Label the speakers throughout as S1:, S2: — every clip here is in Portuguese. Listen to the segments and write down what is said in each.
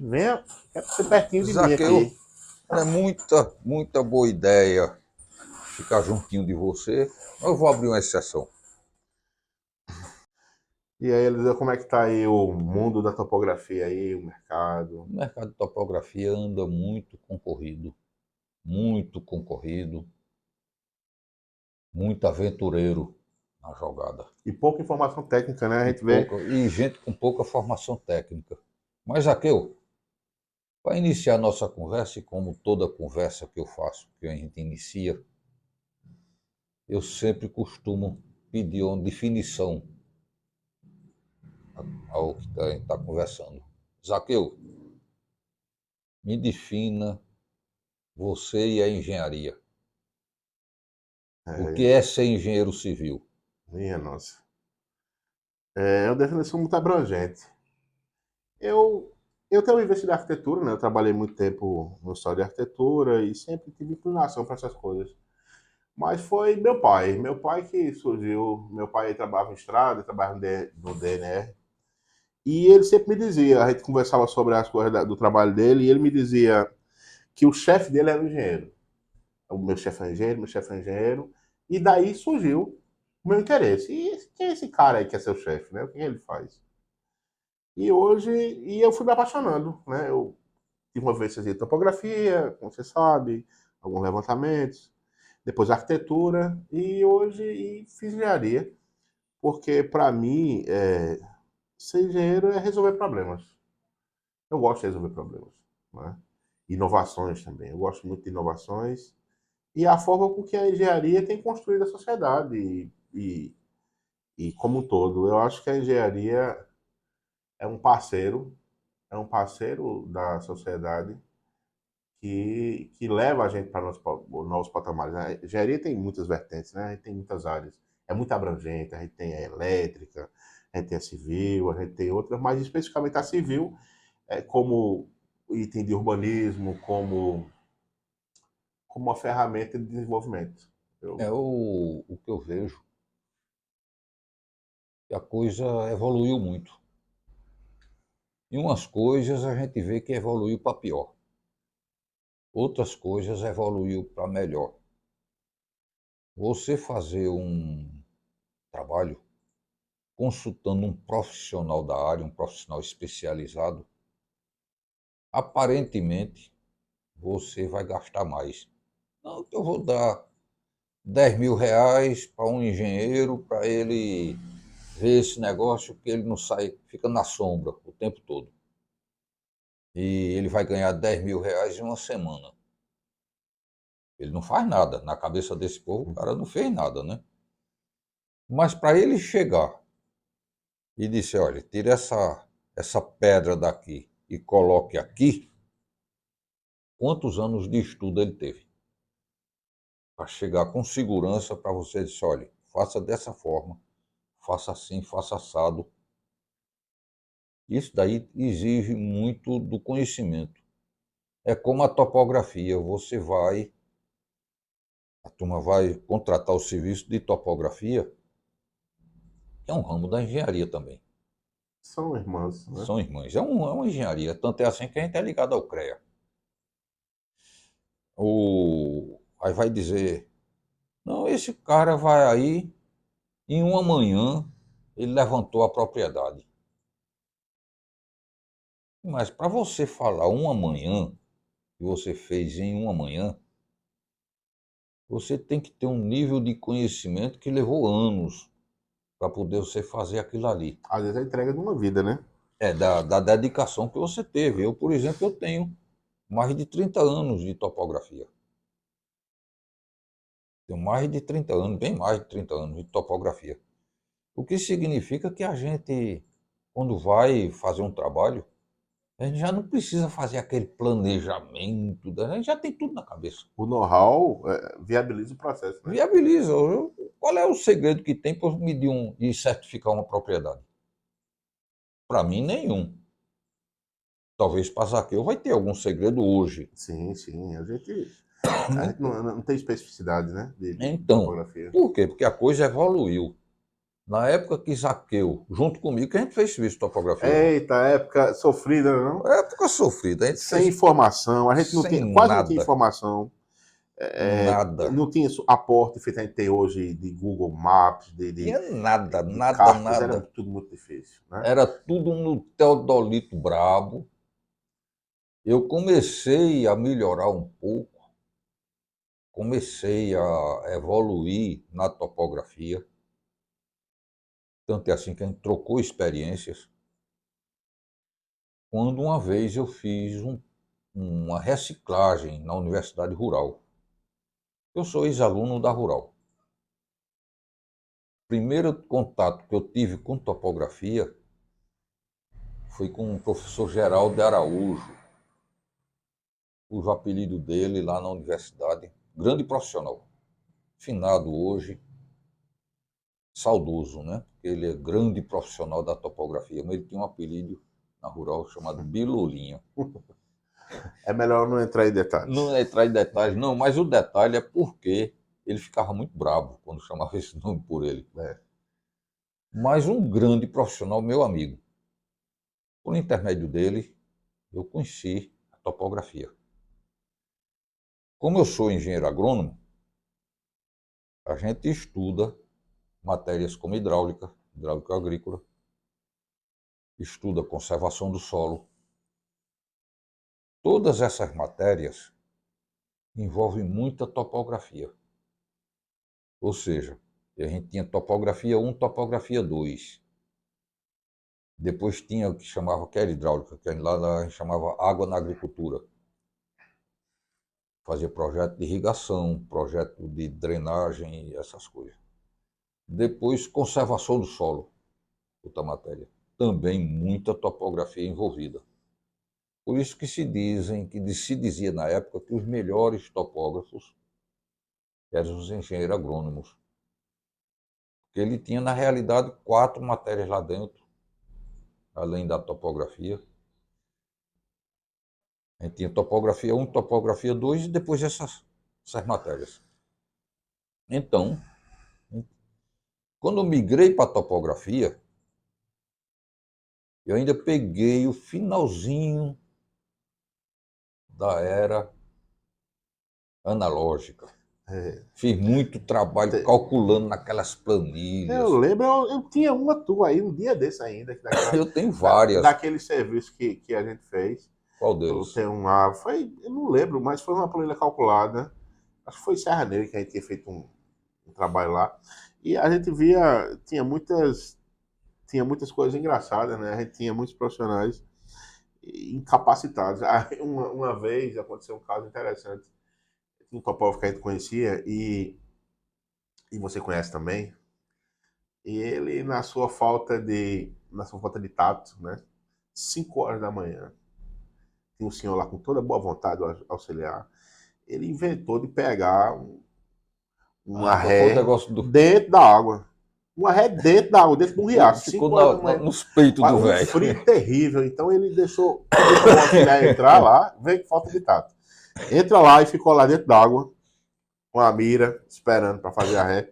S1: venha ser pertinho de mim
S2: Zaqueu,
S1: aqui.
S2: é muita boa ideia ficar juntinho de você. Eu vou abrir uma exceção.
S1: E aí, Eliseu, como é que tá aí o mundo da topografia aí, o
S2: O
S1: mercado?
S2: mercado de topografia anda muito concorrido, muito aventureiro na jogada.
S1: E pouca informação técnica, né? A gente vê.
S2: E gente com pouca formação técnica. Mas, Zaqueu, para iniciar nossa conversa, e como toda conversa que eu faço, que a gente inicia, eu sempre costumo pedir uma definição ao que a gente está conversando. Zaqueu, me defina você e a engenharia. O que
S1: É,
S2: é ser engenheiro civil?
S1: minha nossa. É uma definição muito abrangente. Eu, eu tenho investido em arquitetura, né? Eu trabalhei muito tempo no história de arquitetura e sempre tive inclinação para essas coisas. Mas foi meu pai que surgiu. Meu pai trabalhava em estrada, trabalhava no DNR. E ele sempre me dizia, a gente conversava sobre as coisas do trabalho dele, e ele me dizia que o chefe dele era um engenheiro. O meu chefe é engenheiro, meu chefe é engenheiro. E daí surgiu o meu interesse. E quem é esse cara aí que é seu chefe, né? O que ele faz? E eu fui me apaixonando, né? Eu tive uma vez de topografia, como você sabe, alguns levantamentos, depois arquitetura e fiz engenharia, porque para mim ser engenheiro é resolver problemas. Eu gosto de resolver problemas, né? Inovações também. Eu gosto muito de inovações e a forma com que a engenharia tem construído a sociedade e como um todo. Eu acho que a engenharia é é um parceiro da sociedade que leva a gente para novos patamares. A engenharia tem muitas vertentes, né? A gente tem muitas áreas. É muito abrangente, a gente tem a elétrica, a gente tem a civil, a gente tem outras, mas especificamente a civil, como item de urbanismo, como uma ferramenta de desenvolvimento.
S2: É
S1: Eu,
S2: o que eu vejo, que a coisa evoluiu muito. E umas coisas a gente vê que evoluiu para pior. Outras coisas evoluiu para melhor. Você fazer um trabalho consultando um profissional da área, um profissional especializado, aparentemente você vai gastar mais. Não, que eu vou dar R$ 10.000 para um engenheiro para ele ver esse negócio que ele não sai, fica na sombra o tempo todo. E ele vai ganhar R$ 10.000 em uma semana. Ele não faz nada. Na cabeça desse povo, o cara não fez nada, né? Mas para ele chegar e dizer, olha, tira essa pedra daqui e coloque aqui, quantos anos de estudo ele teve? Para chegar com segurança para você dizer, olha, faça dessa forma, faça assim, faça assado. Isso daí exige muito do conhecimento. É como a topografia, a turma vai contratar o serviço de topografia, que é um ramo da engenharia também.
S1: são irmãs, né?
S2: São irmãs. É uma engenharia, tanto é assim que a gente é ligado ao CREA. Aí vai dizer, não, esse cara vai aí, em uma manhã, ele levantou a propriedade. Mas para você falar uma manhã, que você fez em uma manhã, você tem que ter um nível de conhecimento que levou anos para poder você fazer aquilo ali.
S1: Às vezes é a entrega de uma vida, né?
S2: É da dedicação que você teve. Eu, por exemplo, eu tenho mais de 30 anos de topografia. Tenho mais de 30 anos, bem mais de 30 anos de topografia. O que significa que a gente, quando vai fazer um trabalho, a gente já não precisa fazer aquele planejamento, a gente já tem tudo na cabeça.
S1: O know-how viabiliza o processo, né?
S2: Viabiliza. Qual é o segredo que tem para medir e certificar uma propriedade? Para mim, nenhum. Talvez para Zaqueu vai ter algum segredo hoje.
S1: Sim, sim. A gente não tem especificidade, né? De
S2: Então,
S1: topografia.
S2: por quê? Porque a coisa evoluiu. Na época que Zaqueu, junto comigo, que a gente fez serviço de topografia.
S1: Eita, época sofrida, não?
S2: Época sofrida, a gente
S1: Sem
S2: fez
S1: informação, a gente não tinha,
S2: sem
S1: quase não tinha
S2: nada,
S1: informação.
S2: nada.
S1: Não tinha aporte feito a gente tem hoje de Google Maps,
S2: Tinha nada,
S1: de
S2: nada,
S1: cartas, era
S2: nada.
S1: tudo muito difícil, né?
S2: Era tudo no teodolito brabo. Eu comecei a melhorar um pouco, comecei a evoluir na topografia. Tanto é assim que a gente trocou experiências. Quando uma vez eu fiz uma reciclagem na Universidade Rural. Eu sou ex-aluno da Rural. Primeiro contato que eu tive com topografia foi com o professor Geraldo Araújo, cujo apelido dele lá na universidade, grande profissional, finado hoje, saudoso, né? Ele é grande profissional da topografia, mas ele tinha um apelido na Rural chamado Bilolinho.
S1: É melhor não entrar em
S2: Não
S1: detalhes.
S2: entrar em detalhes, não, mas o detalhe é porque ele ficava muito bravo quando chamava esse nome por ele.
S1: É.
S2: Mas um grande profissional, meu amigo. Por intermédio dele, eu conheci a topografia. Como eu sou engenheiro agrônomo, a gente estuda matérias como hidráulica, hidráulica agrícola, estuda conservação do solo. Todas essas matérias envolvem muita topografia. Ou seja, a gente tinha topografia 1, topografia 2. Depois tinha o que chamava, que era hidráulica, que lá a gente chamava água na agricultura. Fazia projeto de irrigação, projeto de drenagem e essas coisas. Depois, conservação do solo, outra matéria. Também muita topografia envolvida. Por isso que se dizia na época que os melhores topógrafos eram os engenheiros agrônomos. Porque ele tinha, na realidade, 4 matérias lá dentro, além da topografia. A gente tinha topografia 1, topografia 2 e depois essas matérias. Então, quando eu migrei para a topografia, eu ainda peguei o finalzinho da era analógica.
S1: É.
S2: Fiz muito trabalho calculando naquelas planilhas.
S1: Eu lembro, eu tinha uma tua aí um dia desse ainda,
S2: Eu tenho várias.
S1: daquele serviço que a gente fez.
S2: Qual
S1: Eu
S2: deles?
S1: tenho eu não lembro, mas foi uma planilha calculada. Acho que foi Serra Negra que a gente tinha feito um trabalho lá. E a gente via, tinha muitas coisas engraçadas, né? A gente tinha muitos profissionais incapacitados. Aí, uma vez aconteceu um caso interessante. Um topógrafo que a gente conhecia e você conhece também. E ele, na sua falta de tato, né? 5 horas da manhã, tem um senhor lá com toda boa vontade, o auxiliar. Ele inventou de pegar uma
S2: Foi o
S1: ré
S2: negócio do.
S1: dentro da água. Uma ré dentro da água, dentro de um riacho,
S2: Ficou
S1: 5 horas da manhã.
S2: nos peitos do
S1: Um
S2: velho.
S1: frio terrível. Então ele pediu para o auxiliar entrar lá, veio que falta de tato. Entra lá e ficou lá dentro d'água, com a mira, esperando para fazer a ré.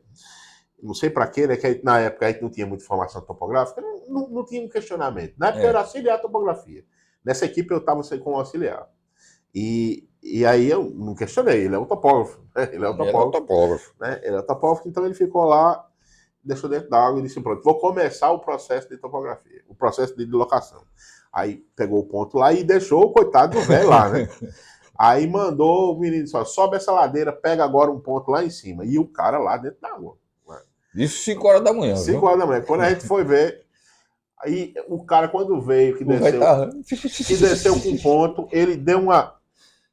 S1: Não sei para quê, né? Que na época a gente não tinha muita informação topográfica, não tinha um questionamento. Na época eu era auxiliar topografia. Nessa equipe eu estava com o auxiliar. E aí eu não questionei, ele é um topógrafo. Né? Ele é um topógrafo. Né? Ele é um topógrafo, então ele ficou lá, deixou dentro d'água e disse: pronto, vou começar o processo de topografia, o processo de locação. Aí pegou o ponto lá e deixou o coitado do velho lá, né? Aí mandou o menino só, sobe essa ladeira, pega agora um ponto lá em cima. E o cara lá dentro d'água.
S2: Isso 5 horas da manhã,
S1: 5
S2: viu?
S1: horas da manhã. Quando a gente foi ver, aí o cara, quando veio, que
S2: O velho
S1: desceu com ponto, ele deu uma.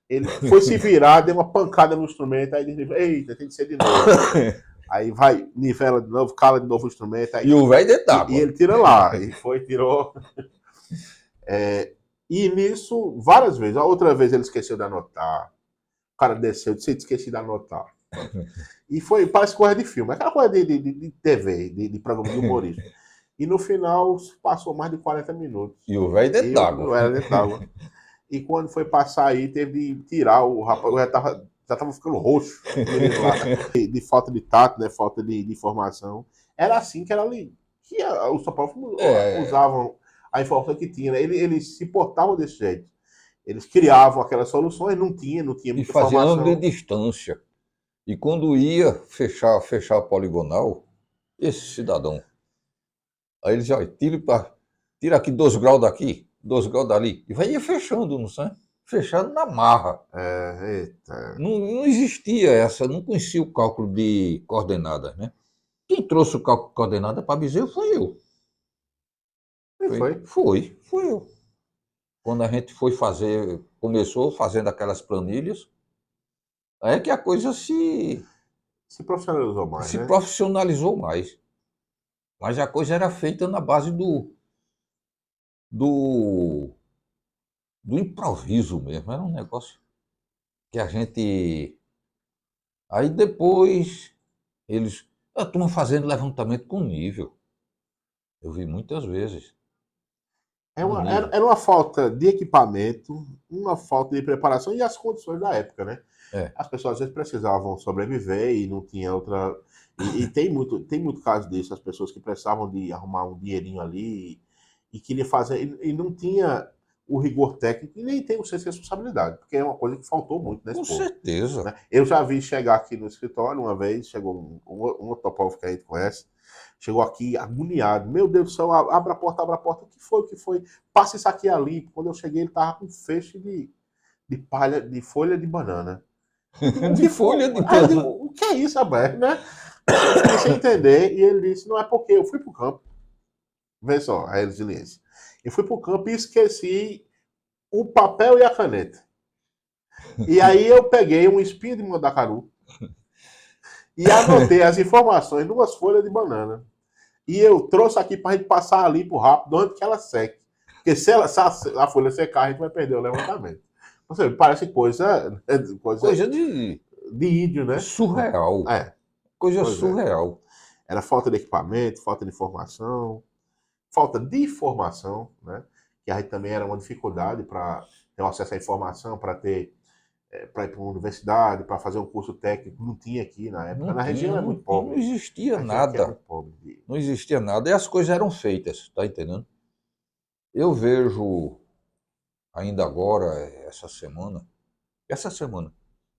S1: Ele foi se virar, deu uma pancada no instrumento, aí ele disse: eita, tem que ser de novo. Aí vai, nivela de novo, cala de novo o instrumento. Aí,
S2: E o velho dentro d'água.
S1: E ele tira lá. E tirou. E nisso, várias vezes. A outra vez ele esqueceu de anotar. O cara desceu, disse: esqueci de anotar. E foi, parece coisa de filme, aquela coisa de TV, de programa de humorista. E no final passou mais de 40 minutos.
S2: E o velho dentro d'água.
S1: Era dentro d'água. E quando foi passar aí, teve de tirar o rapaz, já tava ficando roxo, lá, de falta de tato, né, falta de informação. Era assim que era ali. Os topógrafos
S2: É,
S1: usavam a informação que tinha, né? Eles se portavam desse jeito. Eles criavam aquelas soluções, não tinha
S2: e
S1: muita
S2: fazia ângulo de
S1: informação.
S2: distância. E quando ia fechar a poligonal, esse cidadão, aí ele dizia, olha, tira aqui 2 graus daqui, 2 graus dali. E vai ia fechando, não sei? Fechando na marra.
S1: Eita.
S2: Não existia essa, não conhecia o cálculo de coordenadas, né? Quem trouxe o cálculo de coordenadas para Viseu foi eu.
S1: E foi.
S2: Foi eu. Quando a gente foi fazer, começou fazendo aquelas planilhas, aí é que a coisa
S1: Se profissionalizou mais,
S2: se
S1: né?
S2: profissionalizou mais. Mas a coisa era feita na base do, do improviso mesmo. Era um negócio que a gente. Aí depois eles. A turma fazendo levantamento com nível. Eu vi muitas vezes.
S1: É
S2: Com
S1: uma, era,
S2: nível.
S1: era uma falta de equipamento, uma falta de preparação e as condições da época, né?
S2: É.
S1: As pessoas às vezes precisavam sobreviver e não tinha outra. E tem muito caso disso, as pessoas que precisavam de arrumar um dinheirinho ali e queria fazer, e não tinha o rigor técnico e nem tem o senso de responsabilidade, porque é uma coisa que faltou muito nesse
S2: Com
S1: povo.
S2: certeza.
S1: Né? Eu já vi chegar aqui no escritório uma vez, chegou um topógrafo que a gente conhece, chegou aqui agoniado. Meu Deus do céu, abre a porta, abre a porta. O que foi? O que foi? Passa isso aqui ali. Quando eu cheguei, ele tava com um feixe de palha, de folha de banana. Eu digo, o
S2: De
S1: que foi?
S2: folha de
S1: Aí eu digo,
S2: banana.
S1: o que é isso, Alberto, né? Eu fiquei sem entender e ele disse, não é porque eu fui pro campo. Vê só, a resiliência. Eu fui pro campo e esqueci o papel e a caneta. E aí eu peguei um espinho de mandacaru e anotei as informações numas folhas de banana. E eu trouxe aqui para a gente passar ali por rápido antes que ela seque. Porque se a folha secar, a gente vai perder o levantamento. Você parece coisa
S2: Coisa de
S1: de índio, né?
S2: surreal.
S1: É,
S2: Coisa
S1: pois é.
S2: surreal.
S1: Era falta de equipamento, falta de informação, falta de informação, né? Que aí também era uma dificuldade para ter acesso à informação, para ir para uma universidade, para fazer um curso técnico, não tinha aqui na época.
S2: Não
S1: Na região
S2: tinha,
S1: é
S2: não
S1: muito
S2: tinha, não
S1: pobre.
S2: existia
S1: A região aqui é
S2: nada.
S1: muito pobre.
S2: Não existia nada. E as coisas eram feitas, tá entendendo? Eu vejo ainda agora, essa semana,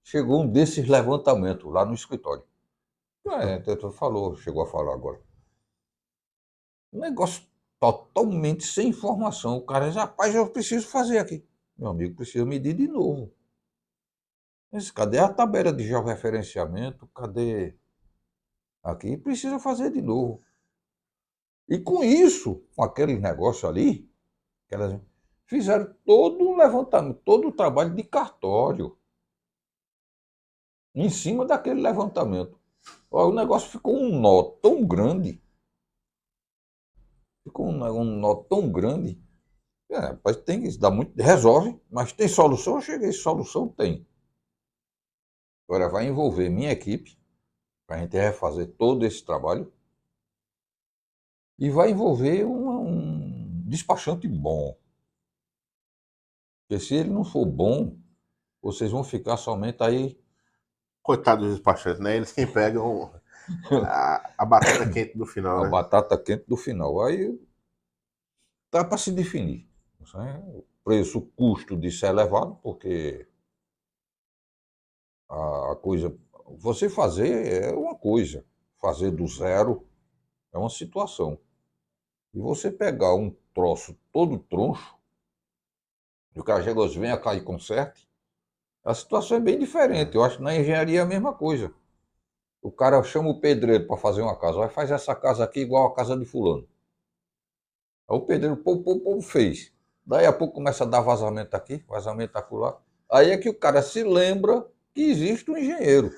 S2: chegou um desses levantamentos lá no escritório. Tu falou, chegou a falar agora. Um negócio totalmente sem informação. O cara diz, rapaz, eu preciso fazer aqui. Meu amigo, precisa medir de novo. Mas cadê a tabela de georreferenciamento? Cadê aqui? Precisa fazer de novo. E com isso, com aquele negócio ali, aquelas, fizeram todo o levantamento, todo o trabalho de cartório em cima daquele levantamento. Ó, o negócio ficou um nó tão grande, ficou um nó tão grande. Rapaz, tem isso, dá muito, resolve, mas tem solução? Eu cheguei, solução tem. Agora vai envolver minha equipe, para a gente refazer todo esse trabalho, e vai envolver um despachante bom. Porque se ele não for bom, vocês vão ficar somente aí
S1: Coitado dos despachantes, né? Eles quem pegam a batata quente no final,
S2: a
S1: né?
S2: batata quente do final. Aí tá para se definir. O preço, o custo disso é elevado, porque a coisa. Você fazer é uma coisa, fazer do zero é uma situação. E você pegar um troço todo troncho, e o cara chega assim, vem cá e conserte, a situação é bem diferente. Eu acho que na engenharia é a mesma coisa. O cara chama o pedreiro para fazer uma casa, vai fazer essa casa aqui igual a casa de fulano. Aí o pedreiro, pô, fez. Daí a pouco começa a dar vazamento aqui, vazamento acolá. Aí é que o cara se lembra que existe um engenheiro.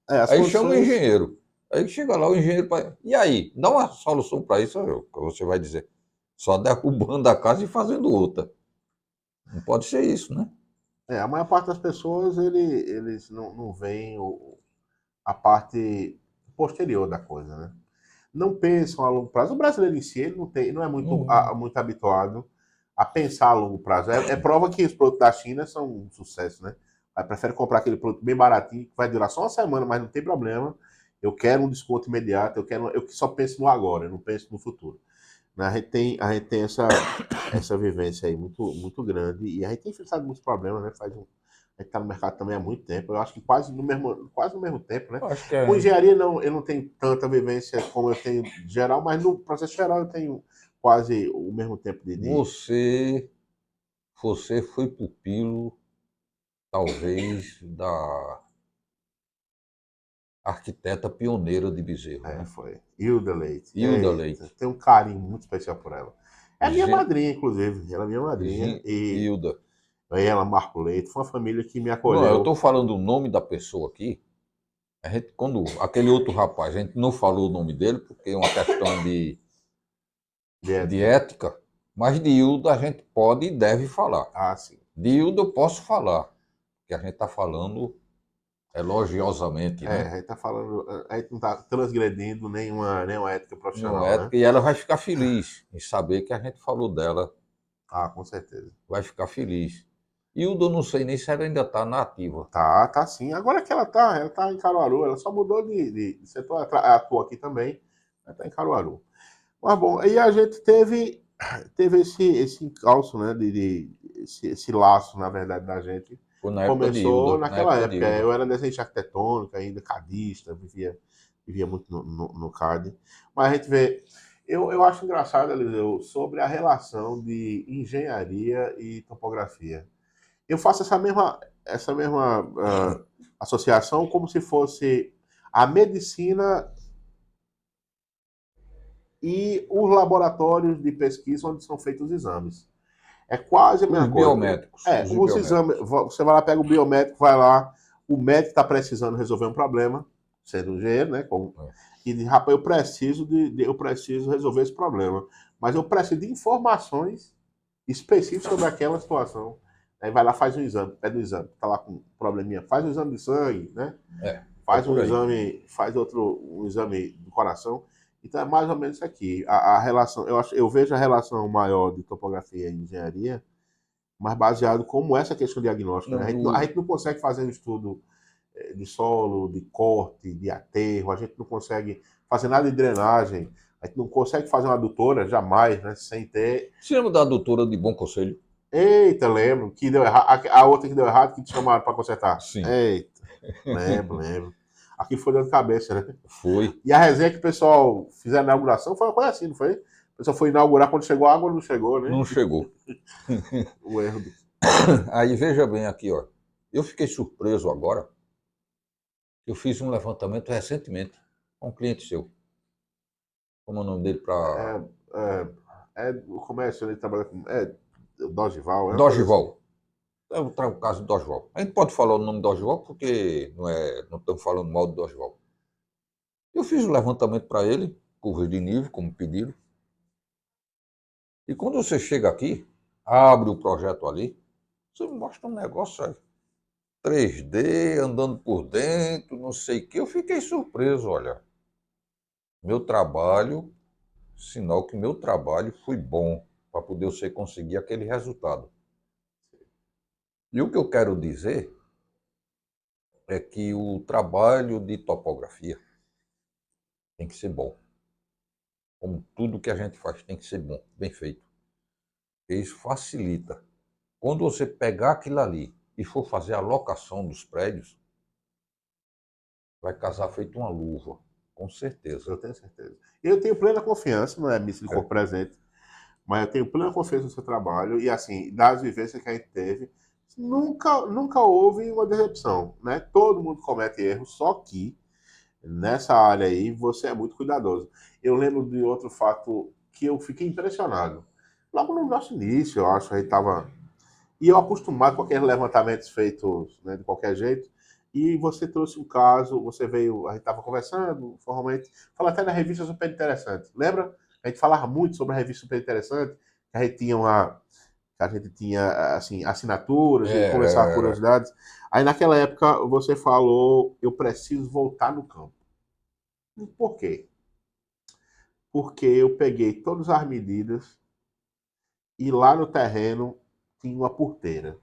S1: As
S2: Aí chama o
S1: condições.
S2: engenheiro. Aí chega lá o engenheiro para. E aí? Dá uma solução para isso, você vai dizer. Só derrubando a casa e fazendo outra. Não pode ser isso, né?
S1: A maior parte das pessoas eles não veem a parte posterior da coisa, né? Não pensam a longo prazo. O brasileiro em si ele não é muito,
S2: Não,
S1: muito habituado a pensar a longo prazo. É prova que os produtos da China são um sucesso, né? Aí prefere comprar aquele produto bem baratinho, que vai durar só uma semana, mas não tem problema. eu quero um desconto imediato, eu só penso no agora, eu não penso no futuro. Né? A gente tem essa vivência aí muito grande e a gente tem enfrentado muitos problemas, né? A gente está no mercado também há muito tempo, eu acho que quase no mesmo tempo, né?
S2: Eu acho que
S1: Com engenharia não, eu não tenho tanta vivência como eu tenho geral, mas no processo geral eu tenho quase o mesmo tempo
S2: você, você foi pupilo, talvez, da arquiteta pioneira de Bezerro, né?
S1: foi. Hilda Leite.
S2: Hilda
S1: Eita,
S2: Leite.
S1: tenho um carinho muito especial por ela. É minha
S2: Gen-
S1: madrinha, inclusive. Ela é minha madrinha. E
S2: Hilda.
S1: ela, Marco Leite, foi uma família que me
S2: Não, eu
S1: acolheu.
S2: estou falando o nome da pessoa aqui. A gente, quando aquele outro rapaz, a gente não falou o nome dele porque é uma questão
S1: De
S2: de
S1: ética.
S2: ética, mas de Hilda a gente pode e deve falar.
S1: Ah, sim.
S2: De Hilda eu posso falar, que a gente está falando elogiosamente,
S1: É,
S2: né?
S1: a gente tá falando, a gente não tá transgredindo nenhuma ética
S2: Não
S1: profissional,
S2: é,
S1: né?
S2: e ela vai ficar feliz em saber que a gente falou dela,
S1: Ah, com certeza.
S2: vai ficar feliz. Hilda, eu não sei nem se ela ainda está na ativa.
S1: Tá sim. Agora que ela tá em Caruaru, ela só mudou de setor, atua aqui também, ela tá em Caruaru. Mas bom, aí a gente teve esse encalço, né, esse laço, na verdade, da gente.
S2: Foi na época de
S1: Começou
S2: Hilda, na
S1: naquela
S2: época de
S1: época.
S2: Hilda.
S1: Eu era desenhista arquitetônico, ainda cadista, vivia muito no CAD. Mas a gente vê. Eu acho engraçado, Eliseu, sobre a relação de engenharia e topografia. Eu faço essa mesma associação como se fosse a medicina e os laboratórios de pesquisa onde são feitos os exames. É quase a
S2: Os
S1: mesma coisa.
S2: biométricos,
S1: É,
S2: os
S1: os exames,
S2: biométricos.
S1: você vai lá, pega o biométrico, vai lá, o médico está precisando resolver um problema, sendo um engenheiro, né?
S2: É.
S1: E diz, rapaz, eu preciso resolver esse problema. Mas eu preciso de informações específicas sobre aquela situação. Aí vai lá, faz um exame, pede um exame, tá lá com um probleminha, faz um exame de sangue, né?
S2: É
S1: Faz um
S2: por aí.
S1: exame, faz um exame do coração. Então é mais ou menos isso aqui. A relação, eu vejo a relação maior de topografia e engenharia, mas baseado como essa questão diagnóstica. Né?
S2: Não,
S1: A gente não consegue fazer um estudo de solo, de corte, de aterro, a gente não consegue fazer nada de drenagem, a gente não consegue fazer uma adutora, jamais, né? Sem ter.
S2: Você lembra da doutora de Bom Conselho?
S1: Eita, lembro, que deu errado, a outra que deu errado, que te chamaram para consertar.
S2: Sim,
S1: Eita, lembro. Aqui foi dor de cabeça, né?
S2: foi.
S1: E a resenha que o pessoal fizeram na inauguração foi uma coisa assim, não foi? O pessoal foi inaugurar, quando chegou a água, não chegou, né?
S2: Não chegou.
S1: O erro do.
S2: Aí veja bem aqui, ó. Eu fiquei surpreso agora. Eu fiz um levantamento recentemente com um cliente seu. Como é o nome dele para
S1: É o comércio, ele trabalha com. Dogival, é uma coisa assim.
S2: Dorival. Eu trago o caso do Dorival. A gente pode falar o nome do Dorival porque não estamos falando mal do Dorival. Eu fiz o levantamento para ele, curva de nível, como pedido. E quando você chega aqui, abre o projeto ali, você me mostra um negócio aí, 3D, andando por dentro, não sei o que. Eu fiquei surpreso, olha. Meu trabalho, sinal que meu trabalho foi bom para poder você conseguir aquele resultado. E o que eu quero dizer é que o trabalho de topografia tem que ser bom. Como tudo que a gente faz tem que ser bom, bem feito. E isso facilita. Quando você pegar aquilo ali e for fazer a locação dos prédios, vai casar feito uma luva, com certeza.
S1: Eu tenho certeza. Eu tenho plena confiança, não é misto de
S2: É.
S1: corpo presente, mas eu tenho plena confiança no seu trabalho e, assim, das vivências que a gente teve, nunca houve uma decepção, né? Todo mundo comete erros, só que nessa área aí você é muito cuidadoso. Eu lembro de outro fato que eu fiquei impressionado. Logo no nosso início, eu acho, a gente estava. E eu acostumado com aqueles levantamentos feitos, né, de qualquer jeito. E você trouxe um caso, você veio, a gente estava conversando formalmente, falou até da revista Super Interessante. Lembra? A gente falava muito sobre a revista Super Interessante, que a gente tinha assim, assinaturas e conversava
S2: É,
S1: curiosidades. Aí naquela época você falou, eu preciso voltar no campo. E por quê? Porque eu peguei todas as medidas e lá no terreno tinha uma porteira.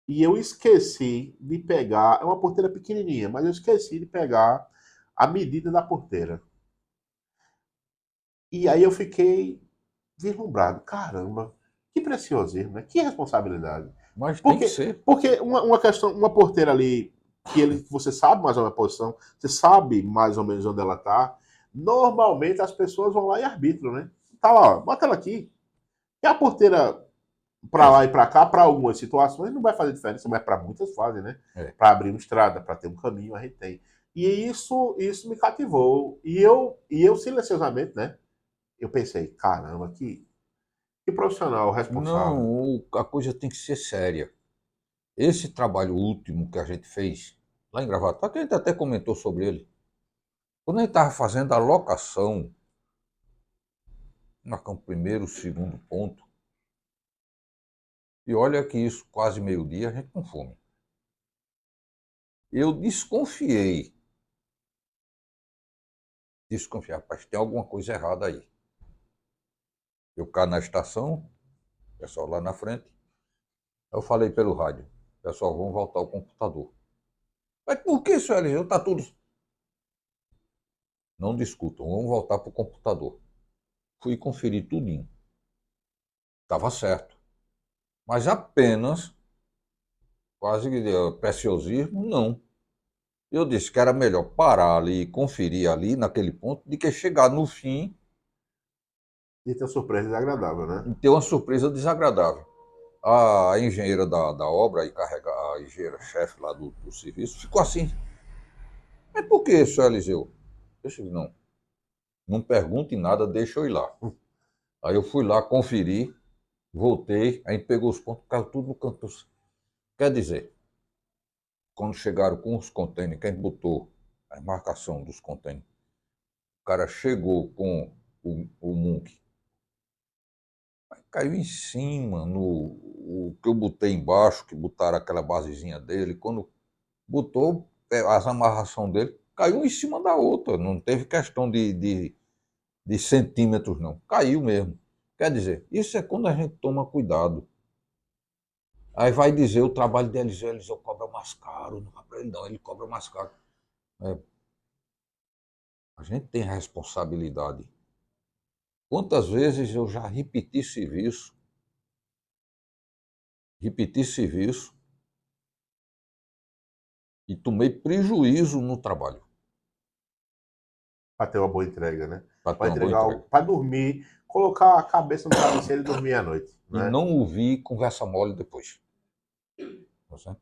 S1: E eu esqueci de pegar, é uma porteira pequenininha, mas eu esqueci de pegar a medida da porteira. E aí eu fiquei vislumbrado. Caramba, que preciosismo, né? Que responsabilidade.
S2: Mas tem que
S1: Porque,
S2: ser.
S1: porque uma questão, uma porteira ali, você sabe mais ou menos a posição, você sabe mais ou menos onde ela está. Normalmente as pessoas vão lá e arbitram, né? Tá lá, ó, bota ela aqui. E a porteira para lá
S2: É,
S1: e para cá, para algumas situações, não vai fazer diferença, mas para muitas fazem, né?
S2: é.
S1: Para abrir uma estrada, para ter um caminho, a gente tem. E isso me cativou. E eu silenciosamente, né? Eu pensei, caramba, que profissional responsável.
S2: Não, a coisa tem que ser séria. Esse trabalho último que a gente fez lá em Gravatá, que a gente até comentou sobre ele, quando a gente estava fazendo a locação, marcamos o primeiro, o segundo ponto, e olha que isso, quase meio-dia, a gente com fome. Eu desconfiei, rapaz, tem alguma coisa errada aí. Eu cá na estação, pessoal lá na frente, eu falei pelo rádio, pessoal, vamos voltar ao computador. Mas por que, senhor Eliseu? Está tudo. Não discutam, vamos voltar para o computador. Fui conferir tudinho. Estava certo. Mas apenas, quase que preciosismo, não. Eu disse que era melhor parar ali e conferir ali, naquele ponto, do que chegar no fim
S1: E tem surpresa desagradável, né?
S2: e ter uma surpresa desagradável. A engenheira da obra, a engenheira-chefe lá do serviço, ficou assim. Mas por que, senhor Eliseu? Eu disse, não, não pergunte nada, deixa eu ir lá. Aí eu fui lá, conferi, voltei, aí pegou os pontos, caiu tudo no canto. Quer dizer, quando chegaram com os contêineres, quem botou a marcação dos contêineres, o cara chegou com o Munk, caiu em cima, no o que eu botei embaixo, que botaram aquela basezinha dele, quando botou as amarração dele, caiu em cima da outra, não teve questão de centímetros, não, caiu mesmo. Quer dizer, isso é quando a gente toma cuidado. Aí vai dizer o trabalho de Eliseu cobra mais caro, não cobra ele não, ele cobra mais caro. É, a gente tem responsabilidade. Quantas vezes eu já repeti serviço e tomei prejuízo no trabalho
S1: Para ter uma boa entrega, né?
S2: para ter
S1: Para
S2: uma boa
S1: entregar algo,
S2: entrega.
S1: para dormir, colocar a cabeça no travesseiro e dormir à noite,
S2: E
S1: né?
S2: não ouvi conversa mole depois. Tá certo?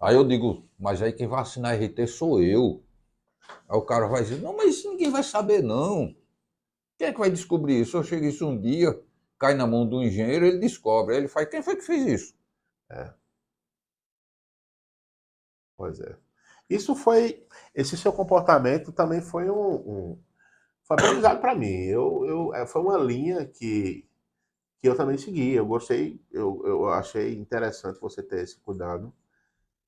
S2: Aí eu digo, mas aí quem vai assinar RT sou eu. Aí o cara vai dizer, não, mas isso ninguém vai saber não. Quem é que vai descobrir isso? Eu chego isso um dia, cai na mão do engenheiro, ele descobre. Aí ele faz, quem foi que fez isso?
S1: É, pois é. Esse seu comportamento também foi foi aprendizado para mim. Foi uma linha que eu também segui. Eu gostei, eu achei interessante você ter esse cuidado.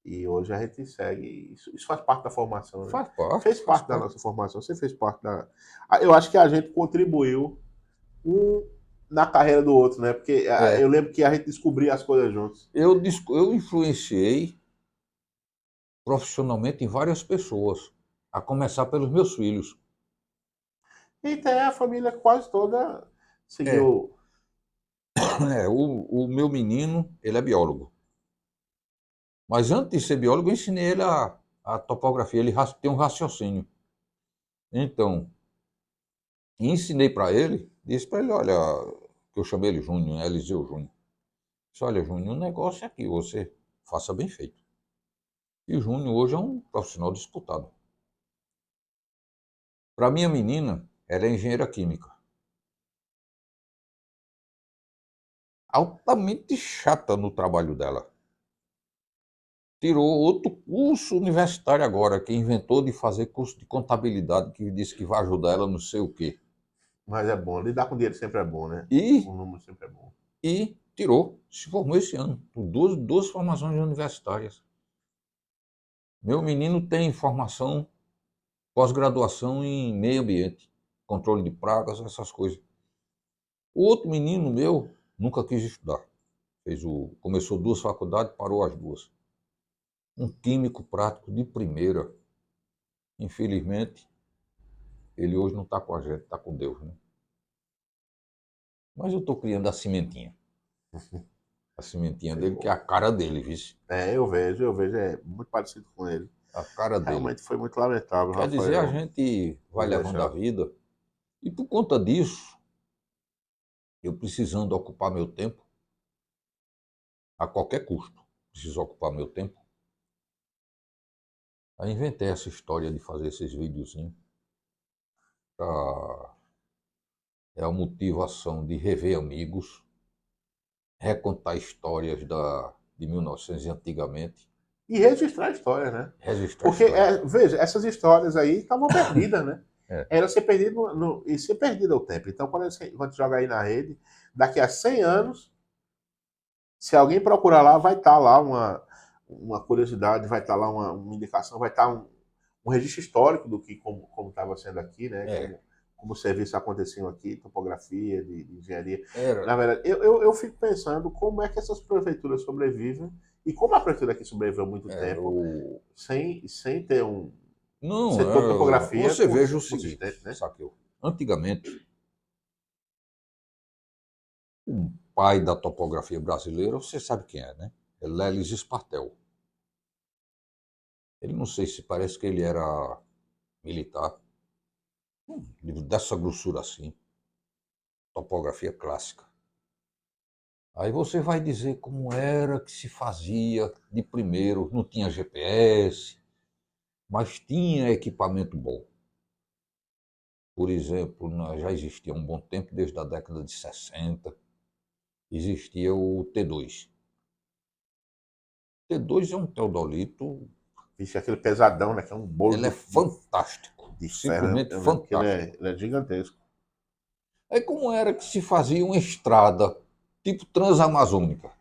S1: E hoje a gente segue. Isso faz parte da formação, né?
S2: Faz parte,
S1: Fez
S2: faz
S1: parte da
S2: parte.
S1: nossa formação, você fez parte da. Eu acho que a gente contribuiu um na carreira do outro, né? Porque eu
S2: É,
S1: lembro que a gente descobria as coisas juntos.
S2: eu influenciei profissionalmente em várias pessoas, a começar pelos meus filhos.
S1: E até a família quase toda
S2: É,
S1: seguiu.
S2: o meu menino, ele é biólogo. Mas antes de ser biólogo, eu ensinei ele a topografia, ele tem um raciocínio. Então, ensinei para ele, disse para ele, olha, que eu chamei ele Júnior, né, Eliseu Júnior. Disse, olha, Júnior, o negócio é que você faça bem feito. E o Júnior hoje é um profissional disputado. Para minha menina, ela é engenheira química. Altamente chata no trabalho dela. Tirou outro curso universitário agora, que inventou de fazer curso de contabilidade, que disse que vai ajudar ela não sei o quê.
S1: Mas é bom. Lidar com dinheiro sempre é bom, né?
S2: E,
S1: O número sempre é bom.
S2: e tirou, se formou esse ano, com duas formações universitárias. Meu menino tem formação, pós-graduação em meio ambiente, controle de pragas, essas coisas. O outro menino meu nunca quis estudar. Começou duas faculdades, parou as duas. Um químico prático de primeira. Infelizmente, Ele hoje não está com a gente, está com Deus, né? Mas eu estou criando a sementinha. A sementinha dele, que é a cara dele, viu?
S1: Eu vejo, é muito parecido com ele.
S2: A cara dele.
S1: Realmente foi muito lamentável,
S2: Quer dizer, a
S1: Rafael,
S2: gente vai
S1: nos
S2: levando a
S1: deixar.
S2: vida. E por conta disso, eu precisando ocupar meu tempo, a qualquer custo, preciso ocupar meu tempo. Aí inventei essa história de fazer esses videozinhos. É a motivação de rever amigos, recontar histórias de 1900 e antigamente,
S1: E registrar a história, né?
S2: registrar a
S1: Porque,
S2: história.
S1: veja, essas histórias aí estavam perdidas, né?
S2: É,
S1: Era ser perdido e ser perdido ao tempo. Então, quando joga aí na rede, daqui a 100 anos, se alguém procurar lá, vai estar lá uma curiosidade, vai estar lá uma indicação, vai estar um registro histórico do que como estava sendo aqui, né?
S2: é,
S1: Como os serviços aconteciam aqui, topografia, de engenharia.
S2: era,
S1: Na verdade, eu fico pensando como é que essas prefeituras sobrevivem e como a prefeitura aqui sobreviveu há muito tempo
S2: o...
S1: sem ter um
S2: Não,
S1: setor de topografia
S2: você veja o
S1: consistente,
S2: seguinte,
S1: né?
S2: Saqueu. Antigamente, o pai da topografia brasileira, você sabe quem é, né? É Lelis Espartel. Ele não sei se parece que ele era militar, dessa grossura assim, topografia clássica. Aí você vai dizer como era que se fazia de primeiro, não tinha GPS, mas tinha equipamento bom. Por exemplo, já existia há um bom tempo, desde a década de 60, existia o T2. T2 é um teodolito,
S1: Vixe, aquele pesadão, né? Que é um bolo
S2: ele é fantástico,
S1: de ferro.
S2: simplesmente
S1: Eu lembro que
S2: fantástico.
S1: ele é gigantesco.
S2: Aí como era que se fazia uma estrada tipo transamazônica?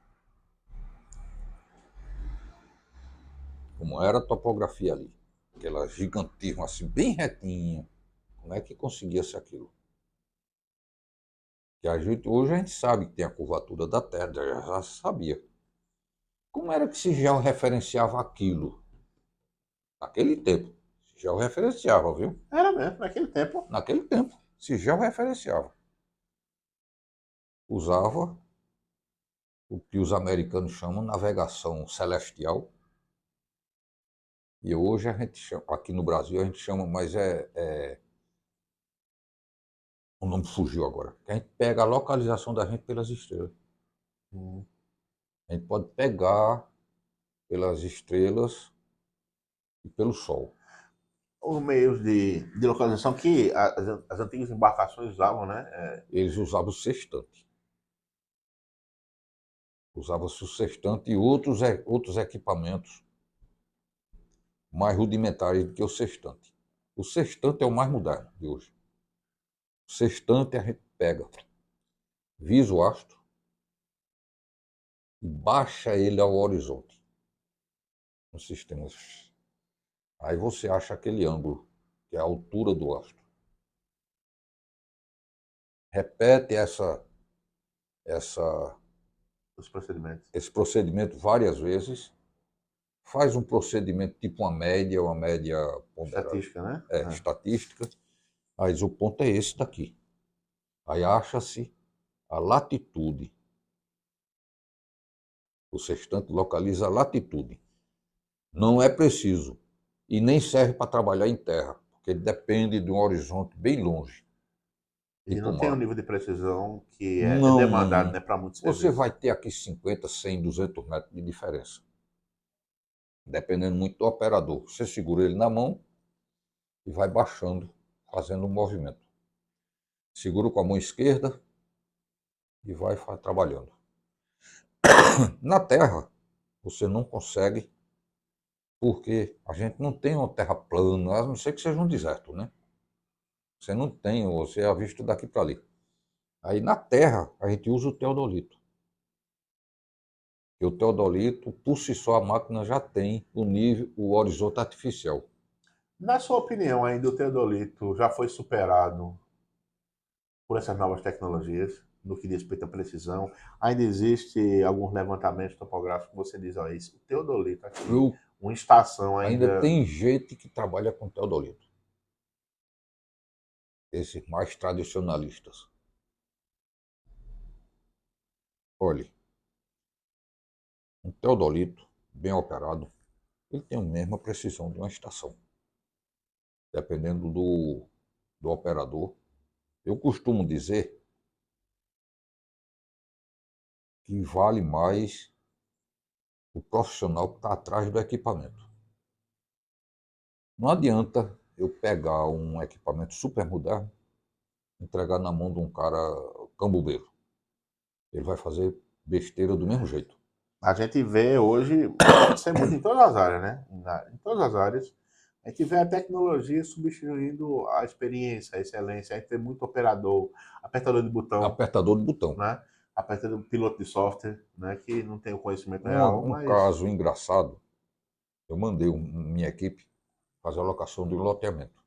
S2: Como era a topografia ali? Aquela gigantismo assim, bem retinha. Como é que conseguia-se aquilo? Que hoje a gente sabe que tem a curvatura da Terra, já sabia. Como era que se georreferenciava aquilo? Naquele tempo. Se georreferenciava, viu?
S1: Era mesmo, naquele tempo.
S2: Naquele tempo. Se georreferenciava. Usava o que os americanos chamam de navegação celestial. E hoje a gente chama, aqui no Brasil a gente chama, mas o nome fugiu agora. Que a gente pega a localização da gente pelas estrelas.
S1: Hum.
S2: A gente pode pegar pelas estrelas e pelo Sol.
S1: Os meios de localização que as antigas embarcações usavam, né?
S2: Eles usavam o sextante. Usava-se o sextante e outros equipamentos mais rudimentares do que o sextante. O sextante é o mais moderno de hoje. O sextante a gente pega, visa o astro e baixa ele ao horizonte no sistema. Aí você acha aquele ângulo, que é a altura do astro. Repete essa,
S1: Os procedimentos.
S2: esse procedimento várias vezes, faz um procedimento tipo uma média ponderada,
S1: Estatística, né?
S2: estatística, aí diz, o ponto é esse daqui. Aí acha-se a latitude. O sextante localiza a latitude. Não é preciso e nem serve para trabalhar em terra, porque depende de um horizonte bem longe,
S1: E
S2: tipo
S1: não
S2: o
S1: tem um
S2: mar.
S1: nível de precisão que é
S2: Não,
S1: demandado,
S2: não.
S1: né, para muitos
S2: Você
S1: serviços.
S2: vai ter aqui 50, 100, 200 metros de diferença, dependendo muito do operador. Você segura ele na mão e vai baixando, fazendo um movimento. Segura com a mão esquerda e vai trabalhando. Na terra, você não consegue, porque a gente não tem uma terra plana, a não ser que seja um deserto, né? Você não tem, você é visto daqui para ali. Aí na terra, a gente usa o teodolito. E o teodolito, por si só, a máquina já tem o nível, o horizonte artificial.
S1: Na sua opinião, ainda o teodolito já foi superado por essas novas tecnologias, no que diz respeito à precisão? Ainda existe alguns levantamentos topográficos que você diz, ó, isso, o teodolito aqui,
S2: Eu,
S1: uma estação
S2: ainda
S1: ainda.
S2: tem gente que trabalha com teodolito. esses mais tradicionalistas. Olhe, um teodolito bem operado, ele tem a mesma precisão de uma estação, dependendo do operador. Eu costumo dizer que vale mais o profissional que está atrás do equipamento. Não adianta eu pegar um equipamento super moderno, entregar na mão de um cara cambubeiro. Ele vai fazer besteira do mesmo jeito.
S1: A gente vê hoje, pode ser muito em todas as áreas, né? Em todas as áreas. A gente vê a tecnologia substituindo a experiência, a excelência. A gente vê muito operador, apertador de botão,
S2: Apertador de botão.
S1: né? Apertador piloto de software, né? Que não tem o conhecimento real,
S2: Um
S1: mas
S2: caso engraçado, eu mandei minha equipe fazer a locação do loteamento.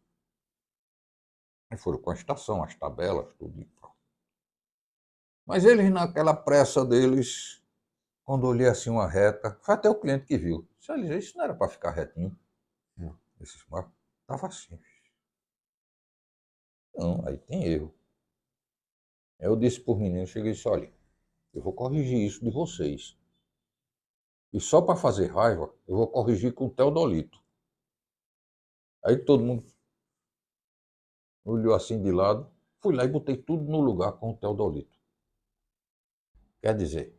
S2: Aí foram com a estação, as tabelas, tudo e tal. Mas eles, naquela pressa deles, quando eu olhei assim uma reta, foi até o cliente que viu. Disse, "Olha, isso não era para ficar retinho. Esses marcos estava assim. Não, aí tem erro. Aí eu disse para os meninos, cheguei e disse, olha, eu vou corrigir isso de vocês. E só para fazer raiva, eu vou corrigir com o teodolito. Aí todo mundo olhou assim de lado, fui lá e botei tudo no lugar com o teodolito. Quer dizer,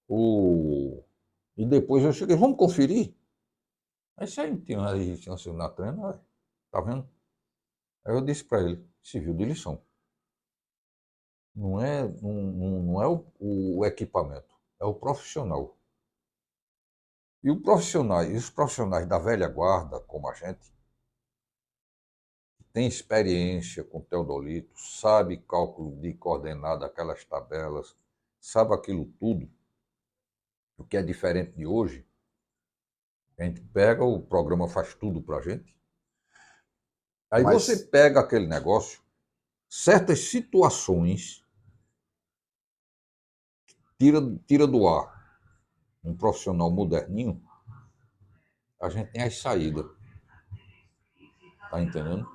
S2: e depois eu cheguei, vamos conferir? Aí se aí tinha uma resistência na trena, tá vendo? Aí eu disse para ele, serviu de lição. Não é o equipamento, é o profissional. E os profissionais da velha guarda, como a gente, tem experiência com teodolito, sabe cálculo de coordenada, aquelas tabelas, sabe aquilo tudo, o que é diferente de hoje. A gente pega, o programa faz tudo para a gente. Aí você
S1: mas
S2: pega aquele negócio, certas situações, tira do ar um profissional moderninho, a gente tem as saídas, tá entendendo?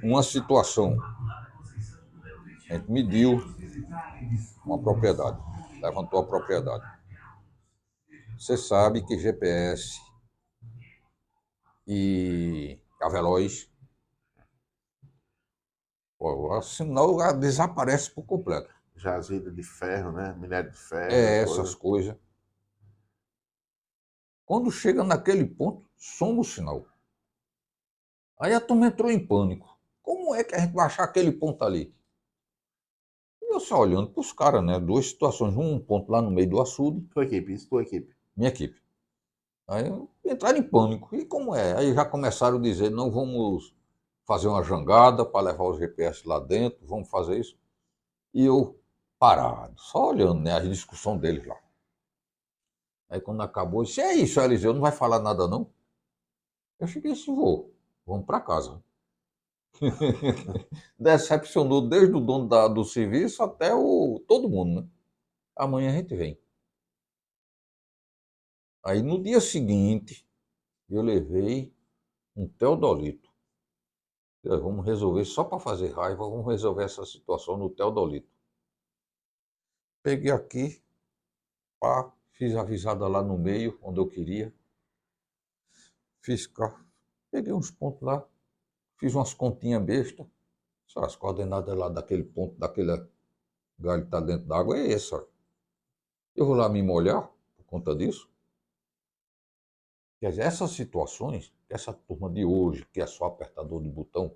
S2: Uma situação, a gente mediu uma propriedade, levantou a propriedade. Você sabe que GPS e a Veloz, o sinal desaparece por completo.
S1: jazido de ferro, né? Minério de ferro, essas
S2: É essas
S1: coisas.
S2: coisas. Quando chega naquele ponto, soma o sinal. Aí a turma entrou em pânico. Como é que a gente vai achar aquele ponto ali? E eu só olhando para os caras, né? Duas situações. Um ponto lá no meio do açude,
S1: Tua equipe, isso tua equipe.
S2: minha equipe. Aí entraram em pânico. E como é? Aí já começaram a dizer, não vamos fazer uma jangada para levar os GPS lá dentro, vamos fazer isso. E eu parado, só olhando, né, a discussão deles lá. Aí quando acabou, eu disse, é isso, Eliseu, não vai falar nada não? Eu cheguei assim, vamos para casa. Decepcionou desde o dono do serviço até todo mundo, né? Amanhã a gente vem. Aí no dia seguinte, eu levei um teodolito. Vamos resolver, só para fazer raiva, vamos resolver essa situação no teodolito. Peguei aqui, pá, fiz a visada lá no meio, onde eu queria. Fiz cá, peguei uns pontos lá, fiz umas continhas bestas. Só as coordenadas lá daquele ponto, daquele galho que está dentro d'água é essa. Eu vou lá me molhar por conta disso. Quer dizer, essas situações, essa turma de hoje, que é só apertador de botão,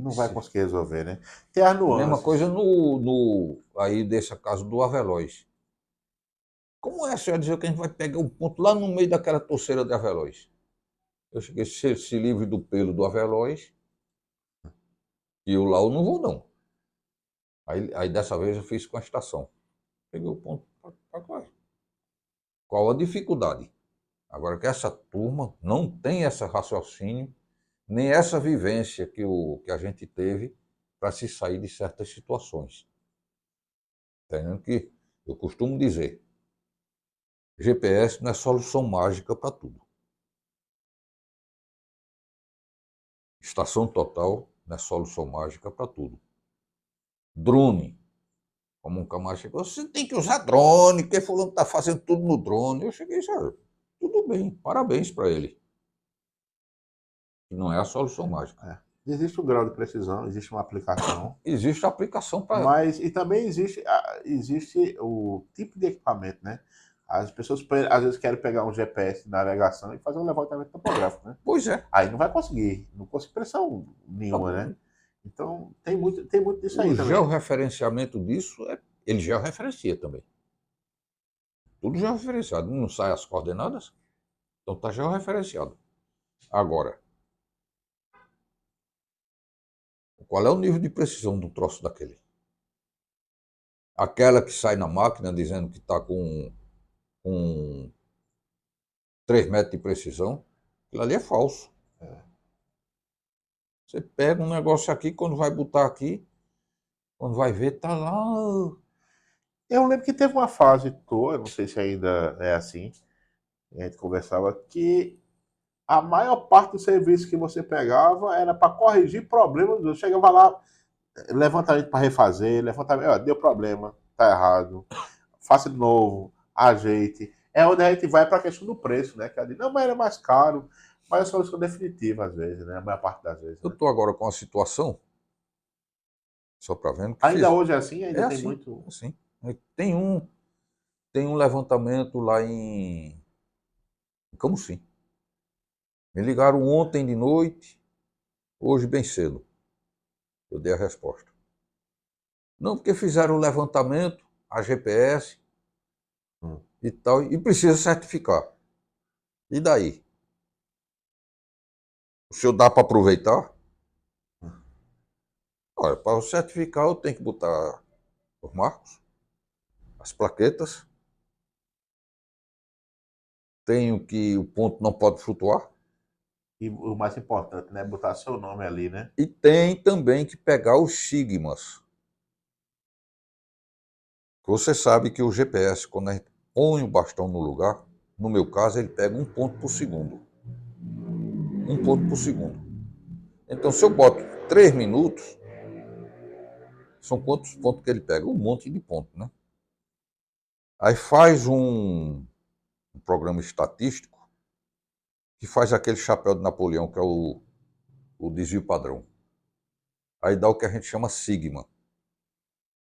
S1: Não vai conseguir resolver, né? Tem as
S2: mesma coisa
S1: nuances.
S2: aí desse caso do Aveloz. Como é, senhor, dizer que a gente vai pegar um ponto lá no meio daquela torceira de Aveloz? Eu cheguei, se livre do pelo do Aveloz, e eu lá eu não vou não. Aí dessa vez eu fiz com a estação. Peguei o ponto para qual? Qual a dificuldade? Agora que essa turma não tem esse raciocínio, nem essa vivência que a gente teve para se sair de certas situações. Entendendo que eu costumo dizer, GPS não é solução mágica para tudo. Estação Total não é solução mágica para tudo. Drone, como um camarada chegou, você tem que usar drone, porque fulano está fazendo tudo no drone. Eu cheguei e disse, tudo bem, parabéns para ele. Que não é a solução mágica.
S1: Existe um grau de precisão, existe uma aplicação,
S2: Existe a aplicação para...
S1: mas e também existe o tipo de equipamento, né? As pessoas às vezes querem pegar um GPS de navegação e fazer um levantamento topográfico, né?
S2: Pois é.
S1: Aí não vai conseguir, não consegue pressão nenhuma, né? Então tem muito disso
S2: O
S1: aí também.
S2: georreferenciamento disso, ele georreferencia também. Tudo georreferenciado. Não sai as coordenadas, então está georreferenciado. Agora, qual é o nível de precisão do troço daquele? Aquela que sai na máquina dizendo que está com 3 metros de precisão, aquilo ali é falso. Você pega um negócio aqui, quando vai botar aqui, quando vai ver, tá lá.
S1: Eu lembro que teve uma fase tua, não sei se ainda é assim, a gente conversava, que a maior parte do serviço que você pegava era para corrigir problemas. Eu chegava lá, levantamento para refazer, levantamento, ó, deu problema, tá errado, faça de novo, ajeite. É onde a gente vai para a questão do preço, né? Que é de, não, mas era mais caro, mas é a solução definitiva às vezes, né? A maior parte das vezes,
S2: Eu
S1: né?
S2: estou agora com uma situação, só para vendo, que
S1: Ainda
S2: fiz.
S1: hoje é assim,
S2: É
S1: ainda tem
S2: assim,
S1: muito.
S2: é assim. Tem um levantamento lá em Camusim. Me ligaram ontem de noite, hoje bem cedo. Eu dei a resposta. Não, porque fizeram o levantamento, a GPS
S1: Hum.
S2: e tal, e precisa certificar. E daí? O senhor dá para aproveitar? Olha, para o certificar eu tenho que botar os marcos, as plaquetas, tenho que o ponto não pode flutuar
S1: E o mais importante, né? Botar seu nome ali, né?
S2: e tem também que pegar os sigmas. Você sabe que o GPS, quando a gente põe o bastão no lugar, no meu caso ele pega 1 ponto por segundo. 1 ponto por segundo. Então se eu boto 3 minutos, são quantos pontos que ele pega? Um monte de pontos, né? Aí faz um programa estatístico que faz aquele chapéu de Napoleão, que é o desvio padrão. Aí dá o que a gente chama sigma,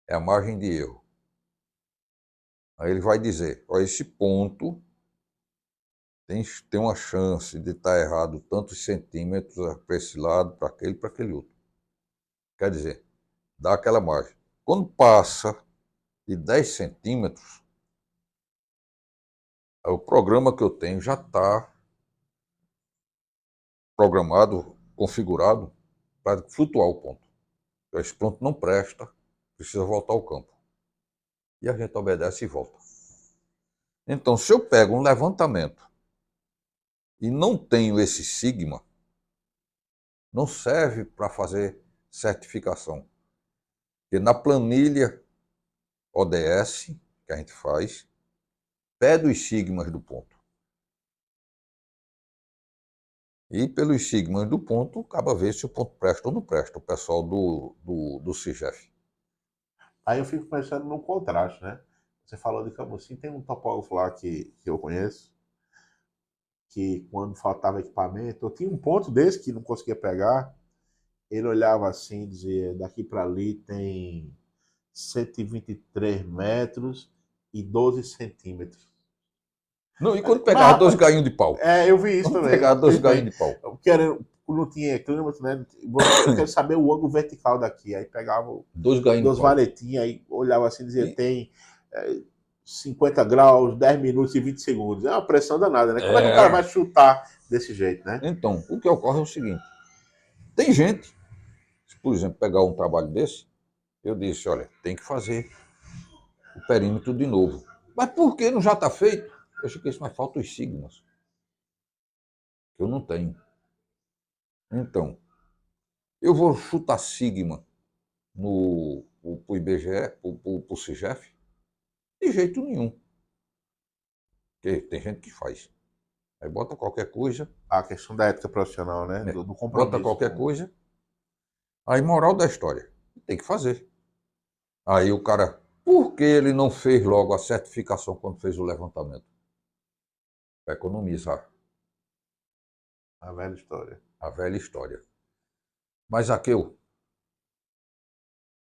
S2: é a margem de erro. Aí ele vai dizer, ó, esse ponto tem uma chance de estar errado tantos centímetros para esse lado, para aquele outro. Quer dizer, dá aquela margem. Quando passa de 10 centímetros, o programa que eu tenho já está programado, configurado para flutuar o ponto. Então, esse ponto não presta, precisa voltar ao campo. E a gente obedece e volta. Então, se eu pego um levantamento e não tenho esse sigma, não serve para fazer certificação. Porque na planilha ODS, que a gente faz, pede os sigmas do ponto. E pelos sigmas do ponto, acaba ver se o ponto presta ou não presta, o pessoal do CIGEF.
S1: Aí eu fico pensando no contraste, né? Você falou de Camusim, tem um topógrafo lá que eu conheço, que quando faltava equipamento, eu tinha um ponto desse que não conseguia pegar, ele olhava assim e dizia, daqui para ali tem 123 metros e 12 centímetros.
S2: Não, e quando
S1: Mas,
S2: pegava dois
S1: rapaz,
S2: gainhos de pau?
S1: eu vi isso
S2: Quando
S1: também,
S2: pegava dois gainhos de pau.
S1: eu quero, não tinha clima, né? Eu quero saber o ângulo vertical daqui. Aí pegava
S2: Dois gainhos de
S1: duas
S2: pau.
S1: varetinhas, aí olhava assim e dizia,
S2: E,
S1: tem 50 graus, 10 minutos e 20 segundos. É uma pressão danada, né? Como é que o cara vai
S2: é,
S1: chutar desse jeito, né?
S2: então, o que ocorre é o seguinte: tem gente, se por exemplo pegar um trabalho desse, eu disse, olha, tem que fazer o perímetro de novo. Mas por que não já está feito? Eu achei que isso, mas falta os sigmas, que eu não tenho. Então, eu vou chutar sigma pro IBGE, pro CIGEF? De jeito nenhum. Porque tem gente que faz. Aí bota qualquer coisa,
S1: A questão da ética profissional, né? Do compromisso.
S2: bota qualquer coisa. Aí, moral da história, tem que fazer. Aí o cara, por que ele não fez logo a certificação quando fez o levantamento? Para economizar.
S1: A velha história.
S2: A velha história. Mas, Zaqueu,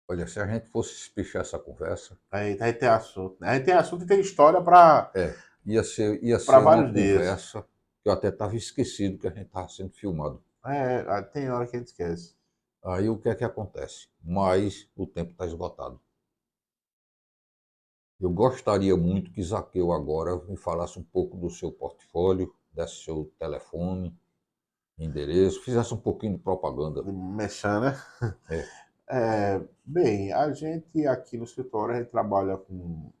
S2: olha, se a gente fosse espichar essa conversa,
S1: Aí tem assunto. Aí tem assunto e tem história para
S2: ia ser uma
S1: vários dias.
S2: conversa que eu até estava esquecido que a gente estava sendo filmado.
S1: Tem hora que a gente esquece.
S2: Aí o que é que acontece? Mas o tempo está esgotado. Eu gostaria muito que Zaqueu agora me falasse um pouco do seu portfólio, desse seu telefone, endereço, fizesse um pouquinho de propaganda.
S1: Mexendo, né? Bem, a gente aqui no escritório, a gente trabalha com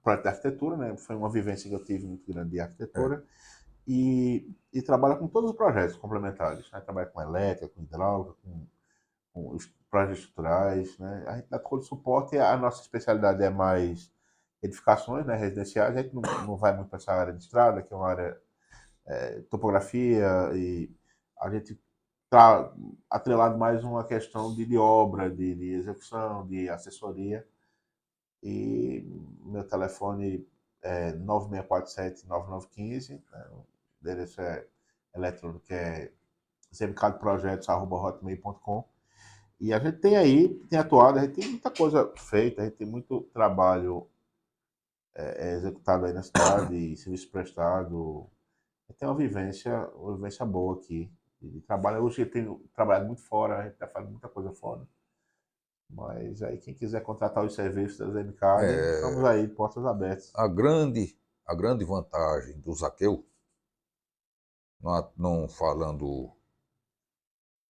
S1: projeto de arquitetura, né? Foi uma vivência que eu tive muito grande de arquitetura. E trabalha com todos os projetos complementares. Né? Trabalha com elétrica, com hidráulica, com os projetos estruturais. Né? A gente dá todo o suporte. A nossa especialidade é mais edificações, né? Residenciais. A gente não vai muito para essa área de estrada, que é uma área topografia, e a gente está atrelado mais uma questão de obra, de execução, de assessoria. E meu telefone é 9647-9915, né? O endereço eletrônico é cmcadprojetos@hotmail.com. E a gente tem atuado, a gente tem muita coisa feita, a gente tem muito trabalho executado aí na cidade, serviço prestado. Tem uma vivência boa aqui de trabalho. Hoje eu tenho trabalhado muito fora, a gente está fazendo muita coisa fora. Mas aí quem quiser contratar os serviços da ZMCAD, estamos aí, portas abertas.
S2: A grande vantagem do Zaqueu, não falando,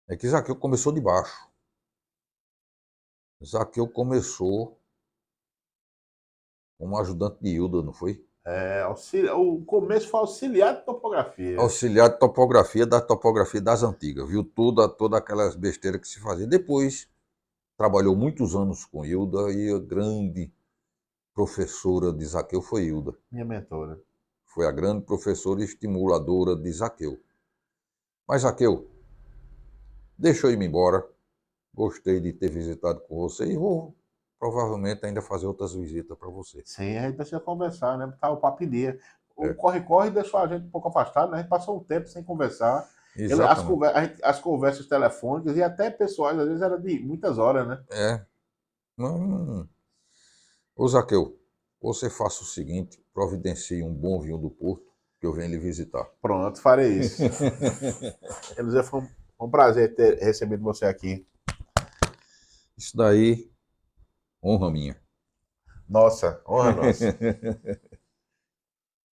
S2: é que Zaqueu começou de baixo. Zaqueu começou como ajudante de Hilda, não foi?
S1: O começo foi auxiliar de topografia.
S2: Auxiliar de topografia da topografia das antigas, viu? Toda aquelas besteiras que se fazia. Depois trabalhou muitos anos com Hilda e a grande professora de Zaqueu foi Hilda.
S1: Minha mentora.
S2: Foi a grande professora e estimuladora de Zaqueu. Mas Zaqueu, deixa eu ir embora. Gostei de ter visitado com você e vou provavelmente ainda fazer outras visitas para você.
S1: Sim, a gente precisa conversar, né? Tá o papo em dia. O corre-corre deixou a gente um pouco afastado, né? A gente passou um tempo sem conversar. As conversas telefônicas e até pessoais, às vezes, era de muitas horas, né?
S2: Ô Zaqueu, você faça o seguinte, providencie um bom vinho do Porto, que eu venho lhe visitar.
S1: Pronto, farei isso. Eliseu, foi um prazer ter recebido você aqui.
S2: Isso daí, honra minha.
S1: Nossa, honra nossa.